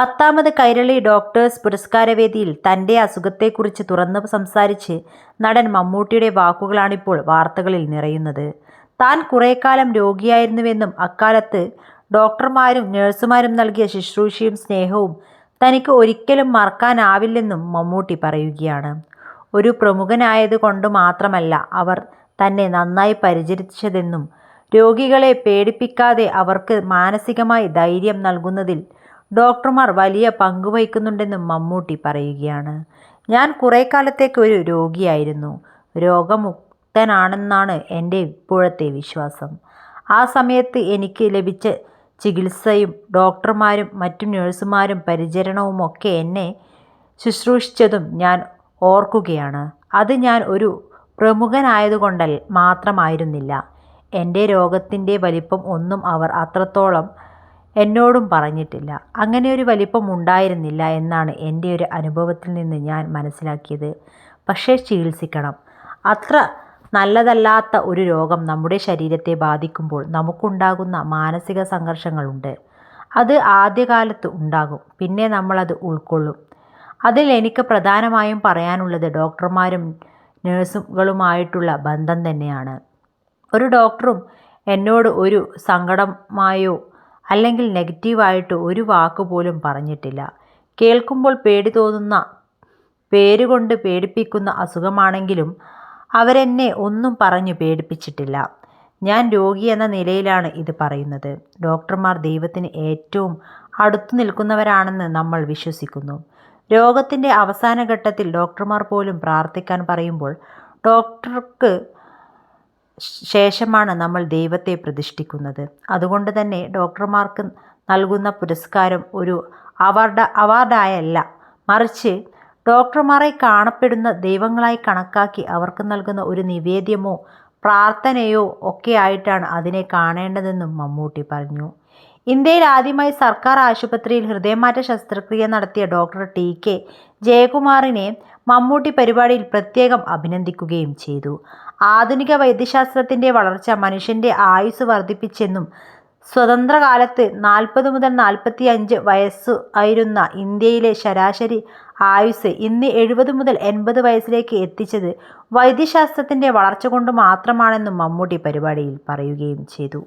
10ാമത് Kairali doctors പുരസ്കാരവേദിയിൽ തൻ്റെ അസുഖത്തെക്കുറിച്ച് തുറന്ന് സംസാരിച്ച് നടൻ മമ്മൂട്ടിയുടെ വാക്കുകളാണിപ്പോൾ വാർത്തകളിൽ നിറയുന്നത്. താൻ കുറേക്കാലം രോഗിയായിരുന്നുവെന്നും അക്കാലത്ത് ഡോക്ടർമാരും നഴ്സുമാരും നൽകിയ ശുശ്രൂഷയും സ്നേഹവും തനിക്ക് ഒരിക്കലും മറക്കാനാവില്ലെന്നും മമ്മൂട്ടി പറയുകയാണ്. ഒരു പ്രമുഖനായത് കൊണ്ട് മാത്രമല്ല അവർ തന്നെ നന്നായി പരിചരിച്ചതെന്നും രോഗികളെ പേടിപ്പിക്കാതെ അവർക്ക് മാനസികമായി ധൈര്യം നൽകുന്നതിൽ ഡോക്ടർമാർ വലിയ പങ്ക് വഹിക്കുന്നുണ്ടെന്നും മമ്മൂട്ടി പറയുകയാണ്. ഞാൻ കുറേക്കാലത്തേക്ക് ഒരു രോഗിയായിരുന്നു. രോഗമുക്തനാണെന്നാണ് എൻ്റെ ഇപ്പോഴത്തെ വിശ്വാസം. ആ സമയത്ത് എനിക്ക് ലഭിച്ച ചികിത്സയും ഡോക്ടർമാരും മറ്റു നഴ്സുമാരും പരിചരണവുമൊക്കെ എന്നെ ശുശ്രൂഷിച്ചതും ഞാൻ ഓർക്കുകയാണ്. അത് ഞാൻ ഒരു പ്രമുഖനായതുകൊണ്ട് മാത്രമായിരുന്നില്ല. എൻ്റെ രോഗത്തിൻ്റെ വലിപ്പം ഒന്നും അവർ അത്രത്തോളം എന്നോടും പറഞ്ഞിട്ടില്ല. അങ്ങനെ ഒരു വലിപ്പം ഉണ്ടായിരുന്നില്ല എന്നാണ് എൻ്റെ ഒരു അനുഭവത്തിൽ നിന്ന് ഞാൻ മനസ്സിലാക്കിയത്. പക്ഷേ ചികിത്സിക്കണം. അത്ര നല്ലതല്ലാത്ത ഒരു രോഗം നമ്മുടെ ശരീരത്തെ ബാധിക്കുമ്പോൾ നമുക്കുണ്ടാകുന്ന മാനസിക സംഘർഷങ്ങളുണ്ട്. അത് ആദ്യകാലത്ത് ഉണ്ടാകും, പിന്നെ നമ്മളത് ഉൾക്കൊള്ളും. അതിൽ എനിക്ക് പ്രധാനമായും പറയാനുള്ളത് ഡോക്ടർമാരും നഴ്സുകളുമായിട്ടുള്ള ബന്ധം തന്നെയാണ്. ഒരു ഡോക്ടറും എന്നോട് ഒരു സങ്കടമായോ അല്ലെങ്കിൽ നെഗറ്റീവായിട്ട് ഒരു വാക്ക് പോലും പറഞ്ഞിട്ടില്ല. കേൾക്കുമ്പോൾ പേടി തോന്നുന്ന, പേരുകൊണ്ട് പേടിപ്പിക്കുന്ന അസുഖമാണെങ്കിലും അവരെന്നെ ഒന്നും പറഞ്ഞു പേടിപ്പിച്ചിട്ടില്ല. ഞാൻ രോഗി എന്ന നിലയിലാണ് ഇത് പറയുന്നത്. ഡോക്ടർമാർ ദൈവത്തിന് ഏറ്റവും അടുത്തു നിൽക്കുന്നവരാണെന്ന് നമ്മൾ വിശ്വസിക്കുന്നു. രോഗത്തിൻ്റെ അവസാന ഘട്ടത്തിൽ ഡോക്ടർമാർ പോലും പ്രാർത്ഥിക്കാൻ പറയുമ്പോൾ ഡോക്ടർക്ക് ശേഷമാണ് നമ്മൾ ദൈവത്തെ പ്രതിഷ്ഠിക്കുന്നത്. അതുകൊണ്ട് തന്നെ ഡോക്ടർമാർക്ക് നൽകുന്ന പുരസ്കാരം ഒരു അവാർഡായല്ല, മറിച്ച് ഡോക്ടർമാരെ കാണപ്പെടുന്ന ദൈവങ്ങളായി കണക്കാക്കി അവർക്ക് നൽകുന്ന ഒരു നിവേദ്യമോ പ്രാർത്ഥനയോ ഒക്കെ ആയിട്ടാണ് അതിനെ കാണേണ്ടതെന്നും മമ്മൂട്ടി പറഞ്ഞു. ഇന്ത്യയിൽ ആദ്യമായി സർക്കാർ ആശുപത്രിയിൽ ഹൃദയമാറ്റ ശസ്ത്രക്രിയ നടത്തിയ ഡോക്ടർ TK ജയകുമാറിനെ മമ്മൂട്ടി പരിപാടിയിൽ പ്രത്യേകം അഭിനന്ദിക്കുകയും ചെയ്തു. ആധുനിക വൈദ്യശാസ്ത്രത്തിൻ്റെ വളർച്ച മനുഷ്യൻ്റെ ആയുസ് വർദ്ധിപ്പിച്ചെന്നും സ്വതന്ത്രകാലത്ത് 40 മുതൽ 45 വയസ്സ് ആയിരുന്ന ഇന്ത്യയിലെ ശരാശരി ആയുസ് ഇന്ന് 70 മുതൽ 80 വയസ്സിലേക്ക് എത്തിച്ചത് വൈദ്യശാസ്ത്രത്തിൻ്റെ വളർച്ച കൊണ്ട് മാത്രമാണെന്നും മമ്മൂട്ടി പരിപാടിയിൽ പറയുകയും ചെയ്തു.